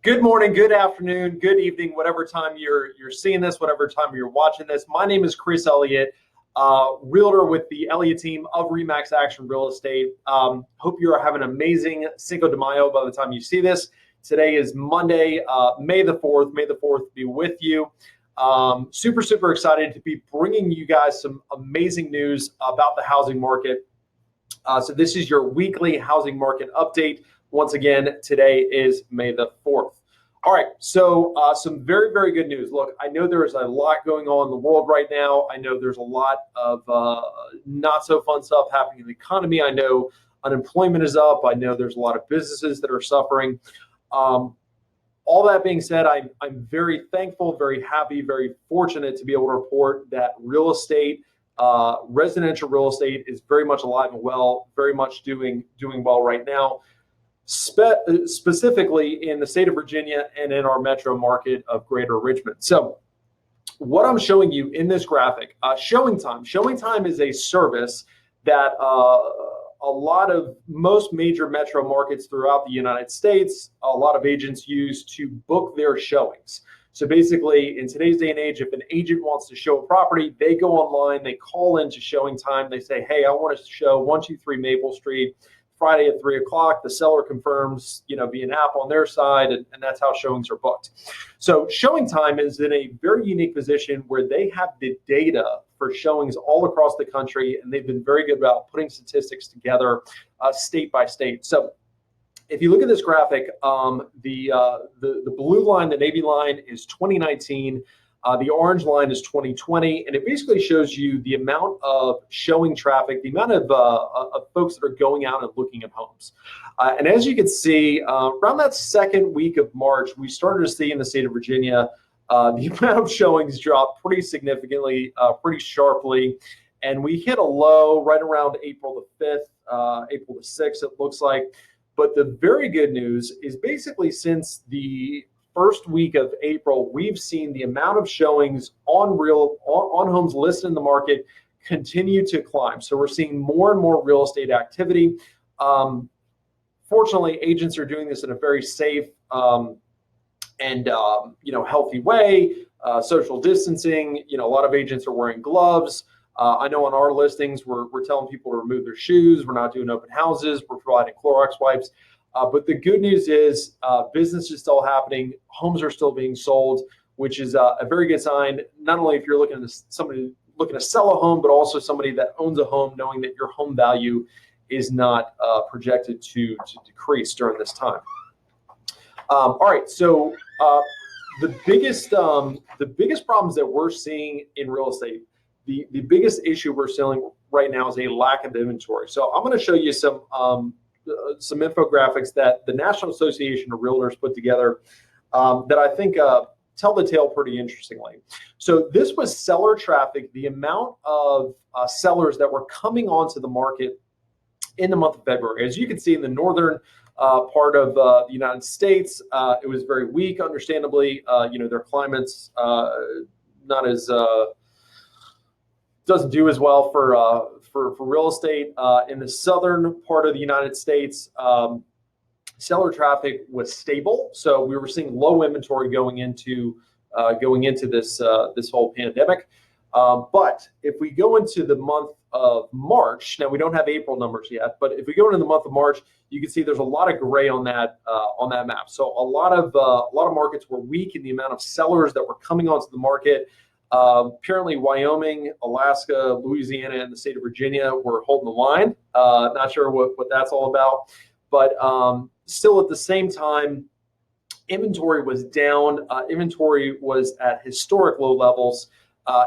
Good morning, good afternoon, good evening, whatever time you're seeing this, whatever time you're watching this. My name is Chris Elliott, realtor with the Elliott team of Remax Action Real Estate. Hope you are having an amazing Cinco de Mayo by the time you see this. Today is Monday, May the 4th. May the 4th be with you. Super excited to be bringing you guys some amazing news about the housing market. So this is your weekly housing market update. Once again, today is May the 4th. All right, so some very good news. Look, I know there is a lot going on in the world right now. I know there's a lot of not so fun stuff happening in the economy. I know unemployment is up. I know there's a lot of businesses that are suffering. All that being said, I'm very thankful, very happy, very fortunate to be able to report that real estate, residential real estate, is very much alive and well, very much doing well right now, specifically in the state of Virginia and in our metro market of Greater Richmond. So what I'm showing you in this graphic, Showing Time is a service that most major metro markets throughout the United States, a lot of agents use to book their showings. So basically, in today's day and age, if an agent wants to show a property, they go online, they call into Showing Time, they say, hey, I want to show 123 Maple Street Friday at 3 o'clock. The seller confirms, via an app on their side, and that's how showings are booked. So Showing Time is in a very unique position where they have the data for showings all across the country, and they've been very good about putting statistics together state by state. So if you look at this graphic, the blue line, the navy line, is 2019. The orange line is 2020, and it basically shows you the amount of showing traffic, the amount of folks that are going out and looking at homes. And as you can see, around that second week of March, we started to see in the state of Virginia the amount of showings drop pretty significantly, pretty sharply. And we hit a low right around April the 5th, April the 6th, it looks like. But the very good news is basically since the first week of April, we've seen the amount of showings on homes listed in the market continue to climb. So we're seeing more and more real estate activity. Fortunately, agents are doing this in a very safe and healthy way. Social distancing. A lot of agents are wearing gloves. I know on our listings, we're telling people to remove their shoes. We're not doing open houses. We're providing Clorox wipes. But the good news is business is still happening. Homes are still being sold, which is a very good sign. Not only if you're looking at somebody looking to sell a home, but also somebody that owns a home, knowing that your home value is not projected to decrease during this time. All right, so the biggest problems that we're seeing in real estate, the biggest issue we're seeing right now is a lack of inventory. So I'm going to show you some infographics that the National Association of Realtors put together that I think tell the tale pretty interestingly. So this was seller traffic, the amount of sellers that were coming onto the market in the month of February. As you can see in the northern part of the United States, it was very weak, understandably. Their climate's not as doesn't do as well for real estate. In the southern part of the United States, seller traffic was stable, so we were seeing low inventory going into this whole pandemic. But if we go into the month of March, now we don't have April numbers yet, but if we go into the month of March, you can see there's a lot of gray on that map. So a lot of markets were weak in the amount of sellers that were coming onto the market. Apparently Wyoming, Alaska, Louisiana, and the state of Virginia were holding the line. Not sure what that's all about, but still at the same time, inventory was down. Inventory was at historic low levels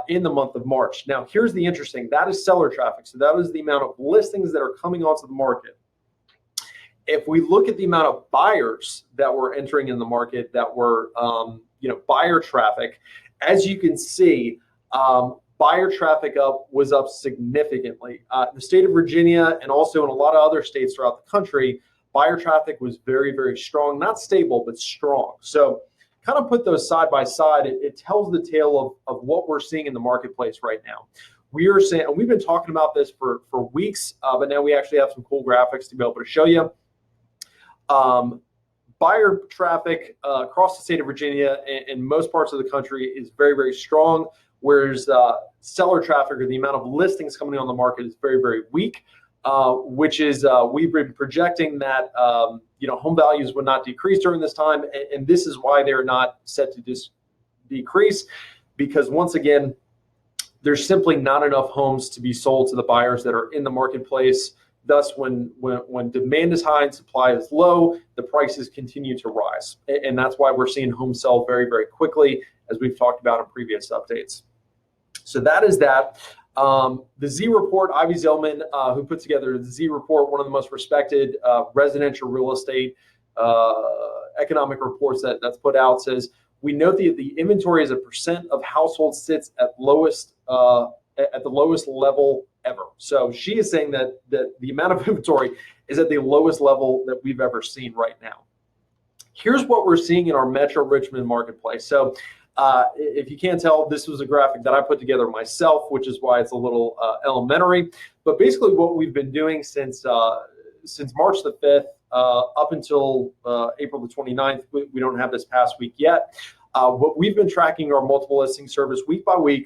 in the month of March. Now, here's the interesting, that is seller traffic. So that is the amount of listings that are coming onto the market. If we look at the amount of buyers that were entering in the market that were, buyer traffic, as you can see, buyer traffic was up significantly. In the state of Virginia and also in a lot of other states throughout the country, buyer traffic was very strong, not stable, but strong. So kind of put those side by side, it tells the tale of what we're seeing in the marketplace right now. We are saying, and we've been talking about this for weeks, but now we actually have some cool graphics to be able to show you. buyer traffic across the state of Virginia and most parts of the country is very, very strong, whereas seller traffic, or the amount of listings coming on the market, is very, very weak, which is we've been projecting that home values would not decrease during this time, and this is why they're not set to decrease, because once again, there's simply not enough homes to be sold to the buyers that are in the marketplace. Thus, when demand is high and supply is low, the prices continue to rise. And that's why we're seeing homes sell very, very quickly, as we've talked about in previous updates. So that is that. The Z Report, Ivy Zellman, who put together the Z Report, one of the most respected residential real estate economic reports that's put out, says, we note that the inventory as a percent of households sits at the lowest level ever. So she is saying that the amount of inventory is at the lowest level that we've ever seen right now. Here's what we're seeing in our Metro Richmond marketplace. So if you can't tell, this was a graphic that I put together myself, which is why it's a little elementary. But basically what we've been doing since March the 5th up until April the 29th, we don't have this past week yet. What we've been tracking our multiple listing service week by week.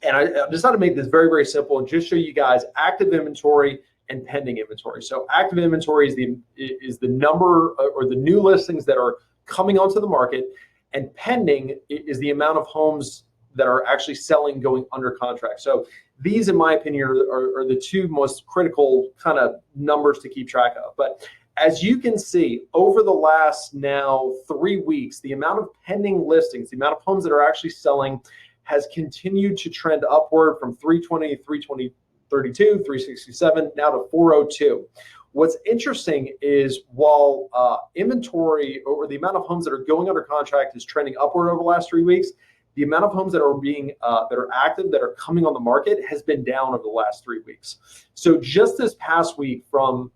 And I decided to make this very, very simple and just show you guys active inventory and pending inventory. So active inventory is the number or the new listings that are coming onto the market, and pending is the amount of homes that are actually selling, going under contract. So these, in my opinion, are the two most critical kind of numbers to keep track of. But as you can see, over the last now 3 weeks, the amount of pending listings, the amount of homes that are actually selling, has continued to trend upward from 320, 332, 367, now to 402. What's interesting is while inventory, or the amount of homes that are going under contract, is trending upward over the last 3 weeks, the amount of homes that are that are active, that are coming on the market, has been down over the last 3 weeks. So just this past week, from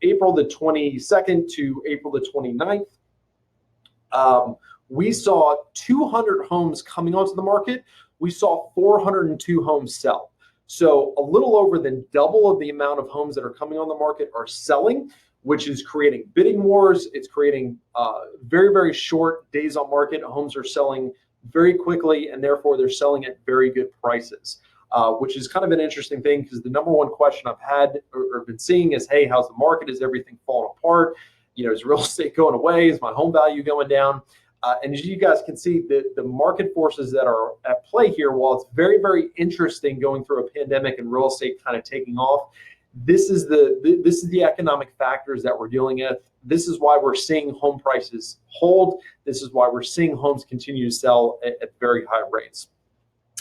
April the 22nd to April the 29th, we saw 200 homes coming onto the market. We saw 402 homes sell. So a little over than double of the amount of homes that are coming on the market are selling, which is creating bidding wars. It's creating very, very short days on market. Homes are selling very quickly, and therefore they're selling at very good prices, which is kind of an interesting thing, because the number one question I've had or been seeing is, hey, how's the market? Is everything falling apart? Is real estate going away? Is my home value going down? And as you guys can see, the market forces that are at play here, while it's very, very interesting going through a pandemic and real estate kind of taking off, this is the economic factors that we're dealing with. This is why we're seeing home prices hold. This is why we're seeing homes continue to sell at very high rates.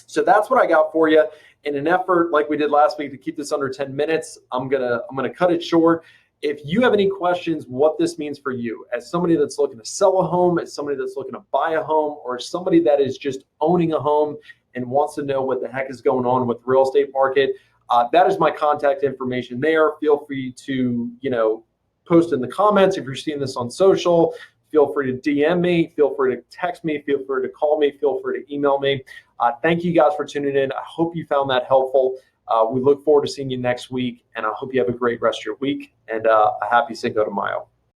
So that's what I got for you. In an effort, like we did last week, to keep this under 10 minutes, I'm gonna cut it short. If you have any questions, what this means for you, as somebody that's looking to sell a home, as somebody that's looking to buy a home, or as somebody that is just owning a home and wants to know what the heck is going on with the real estate market, that is my contact information there. Feel free to, post in the comments. If you're seeing this on social, feel free to DM me, feel free to text me, feel free to call me, feel free to email me. Thank you guys for tuning in. I hope you found that helpful. We look forward to seeing you next week, and I hope you have a great rest of your week and a happy Cinco de Mayo.